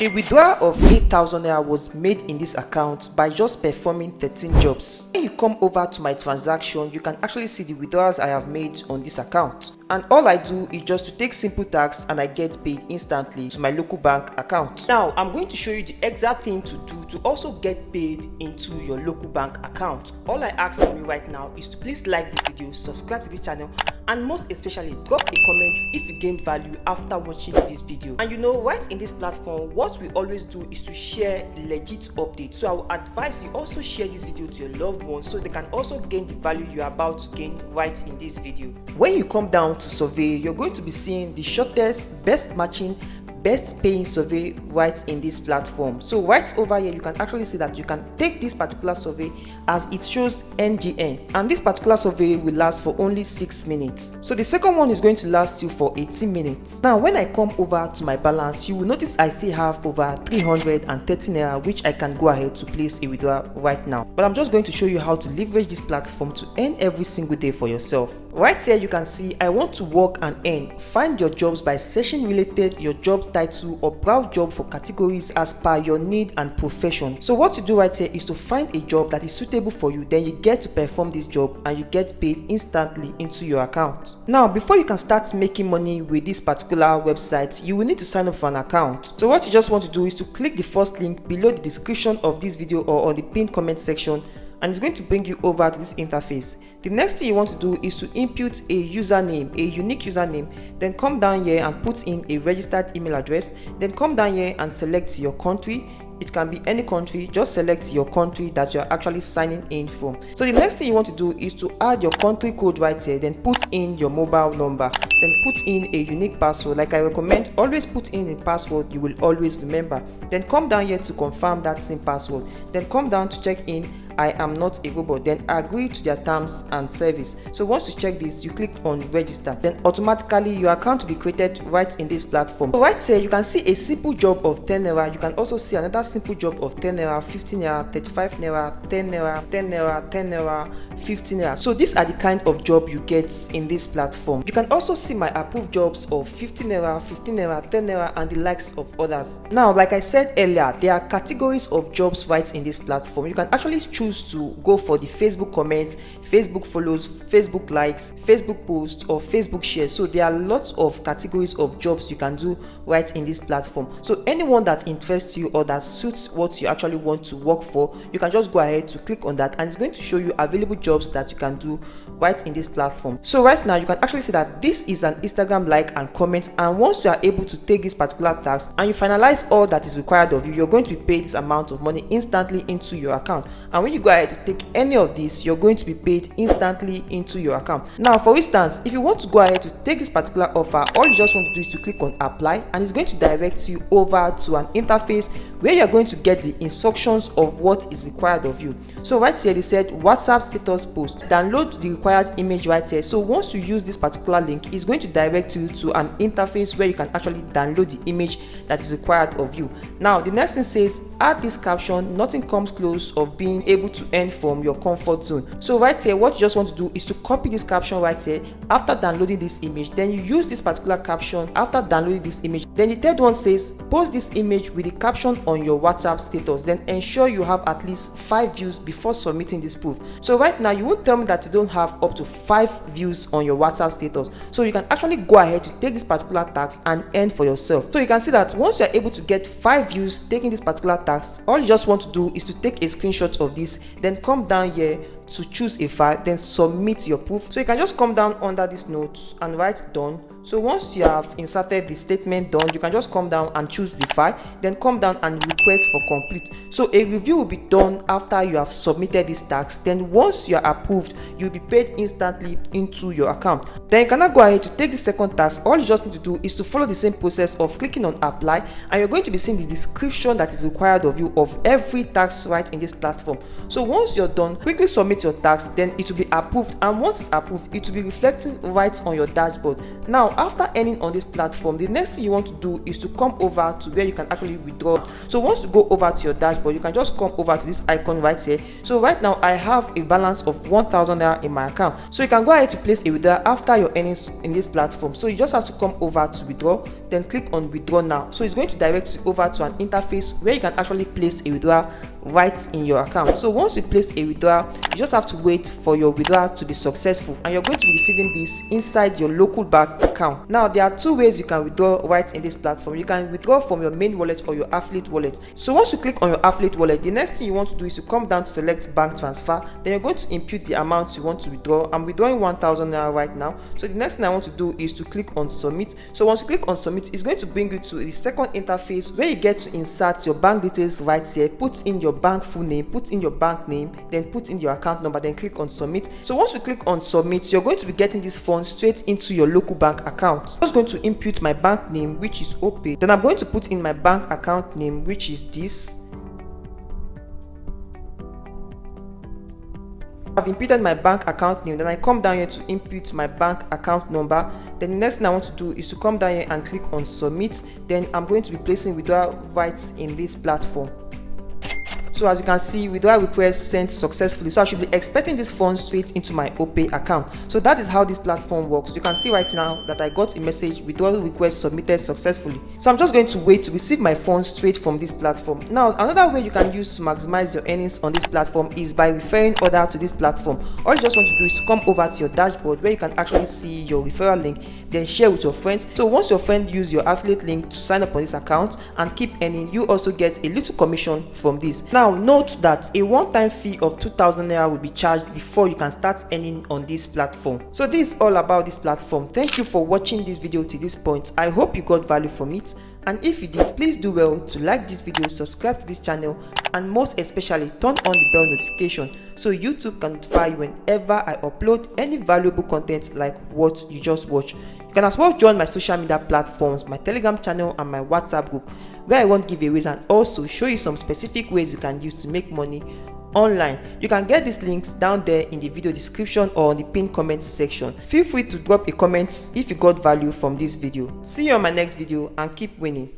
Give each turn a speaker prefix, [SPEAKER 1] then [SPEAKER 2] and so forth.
[SPEAKER 1] A withdrawal of 8,000 naira was made in this account by just performing 13 jobs. When you come over to my transaction, you can actually see the withdrawals I have made on this account. And all I do is just to take simple tasks and I get paid instantly to my local bank account. Now, I'm going to show you the exact thing to do to also get paid into your local bank account. All I ask from you right now is to please like this video, subscribe to the channel, and most especially drop a comment if you gained value after watching this video. And you know, right in this platform, what we always do is to share legit updates. So I will advise you also share this video to your loved ones so they can also gain the value you are about to gain right in this video. When you come down to survey, you're going to be seeing the shortest, best matching, best paying survey right in this platform. So right over here, you can actually see that you can take this particular survey as it shows NGN, and this particular survey will last for only 6 minutes. So the second one is going to last you for 18 minutes. Now when I come over to my balance, you will notice I still have over 330 naira which I can go ahead to place a withdrawal right now. But I'm just going to show you how to leverage this platform to earn every single day for yourself. Right here you can see I want to work and earn. Find your jobs by session related, your job title, or browse job for categories as per your need and profession. So what you do right here is to find a job that is suitable for you, then you get to perform this job and you get paid instantly into your account. Now before you can start making money with this particular website, you will need to sign up for an account. So what you just want to do is to click the first link below the description of this video or on the pinned comment section, and it's going to bring you over to this interface. The next thing you want to do is to input a username, a unique username, then come down here and put in a registered email address, then come down here and select your country. It can be any country, just select your country that you're actually signing in from. So the next thing you want to do is to add your country code right here, then put in your mobile number, then put in a unique password. Like I recommend, always put in a password you will always remember. Then come down here to confirm that same password, then come down to check in I am not a robot, then agree to their terms and service. So once you check this, you click on register, then automatically your account will be created right in this platform. So right here you can see a simple job of 10 naira. You can also see another simple job of 10 naira, 15 naira, 35 naira, 10 naira, 10 naira, 10 naira, 15 naira. So these are the kind of job you get in this platform. You can also see my approved jobs of 15 naira, 15 naira, 10 naira, and the likes of others. Now like I said earlier, there are categories of jobs right in this platform. You can actually choose to go for the Facebook comments, Facebook follows, Facebook likes, Facebook posts, or Facebook shares. So there are lots of categories of jobs you can do right in this platform. So anyone that interests you or that suits what you actually want to work for, you can just go ahead to click on that, and it's going to show you available jobs that you can do right in this platform. So right now you can actually see that this is an Instagram like and comment, and once you are able to take this particular task and you finalize all that is required of you, you're going to be paid this amount of money instantly into your account. And when you go ahead to take any of this, you're going to be paid instantly into your account. Now for instance, if you want to go ahead to take this particular offer, all you just want to do is to click on apply, and it's going to direct you over to an interface where you're going to get the instructions of what is required of you. So right here they said WhatsApp status post, download the required image right here. So once you use this particular link, it's going to direct you to an interface where you can actually download the image that is required of you. Now the next thing says add this caption, nothing comes close of being able to earn from your comfort zone. So right here what you just want to do is to copy this caption right here after downloading this image, then you use this particular caption after downloading this image. Then the third one says post this image with the caption on your WhatsApp status, then ensure you have at least 5 views before submitting this proof. So right now you won't tell me that you don't have up to 5 views on your WhatsApp status, so you can actually go ahead to take this particular task and earn for yourself. So you can see that once you're able to get 5 views taking this particular task, all you just want to do is to take a screenshot of this, then come down here to choose a file, then submit your proof. So you can just come down under this note and write done. So once you have inserted the statement done, you can just come down and choose the file, then come down and request for complete. So a review will be done after you have submitted this task. Then once you are approved, you'll be paid instantly into your account. Then you cannot go ahead to take the second task. All you just need to do is to follow the same process of clicking on apply, and you're going to be seeing the description that is required of you of every task right in this platform. So once you're done, quickly submit your task, then it will be approved, and once it's approved, it will be reflecting right on your dashboard. Now after earning on this platform, the next thing you want to do is to come over to where you can actually withdraw. So once you go over to your dashboard, you can just come over to this icon right here. So right now I have a balance of 1,000 naira in my account, so you can go ahead to place a withdrawal after your earnings in this platform. So you just have to come over to withdraw, then click on withdraw now. So it's going to direct you over to an interface where you can actually place a withdrawal right in your account. So once you place a withdrawal, you just have to wait for your withdrawal to be successful, and you're going to be receiving this inside your local bank account. Now there are two ways you can withdraw right in this platform. You can withdraw from your main wallet or your affiliate wallet. So once you click on your affiliate wallet, the next thing you want to do is to come down to select bank transfer. Then you're going to input the amount you want to withdraw. I'm withdrawing 1,000 naira right now. So the next thing I want to do is to click on submit. So once you click on submit, it's going to bring you to the second interface where you get to insert your bank details right here. Put in your bank full name, put in your bank name, then put in your account number, then click on submit. So once you click on submit, you're going to be getting this funds straight into your local bank account. I'm just going to input my bank name, which is OPay. Then I'm going to put in my bank account name, which is this. I've inputted my bank account name. Then I come down here to input my bank account number. Then the next thing I want to do is to come down here and click on submit. Then I'm going to be placing withdrawal rights in this platform. So as you can see, withdrawal request sent successfully. So I should be expecting this funds straight into my OPay account. So that is how this platform works. You can see right now that I got a message, withdrawal request submitted successfully. So I'm just going to wait to receive my funds straight from this platform. Now another way you can use to maximize your earnings on this platform is by referring others to this platform. All you just want to do is to come over to your dashboard where you can actually see your referral link, then share with your friends. So once your friend use your affiliate link to sign up on this account and keep earning, you also get a little commission from this. Now note that a one-time fee of 2,000 naira will be charged before you can start earning on this platform. So this is all about this platform. Thank you for watching this video to this point. I hope you got value from it, and if you did, please do well to like this video, subscribe to this channel, and most especially turn on the bell notification so YouTube can notify you whenever I upload any valuable content like what you just watched. You can as well join my social media platforms, my Telegram channel and my WhatsApp group, where I run giveaways and also show you some specific ways you can use to make money online. You can get these links down there in the video description or on the pinned comment section. Feel free to drop a comment if you got value from this video. See you on my next video and keep winning.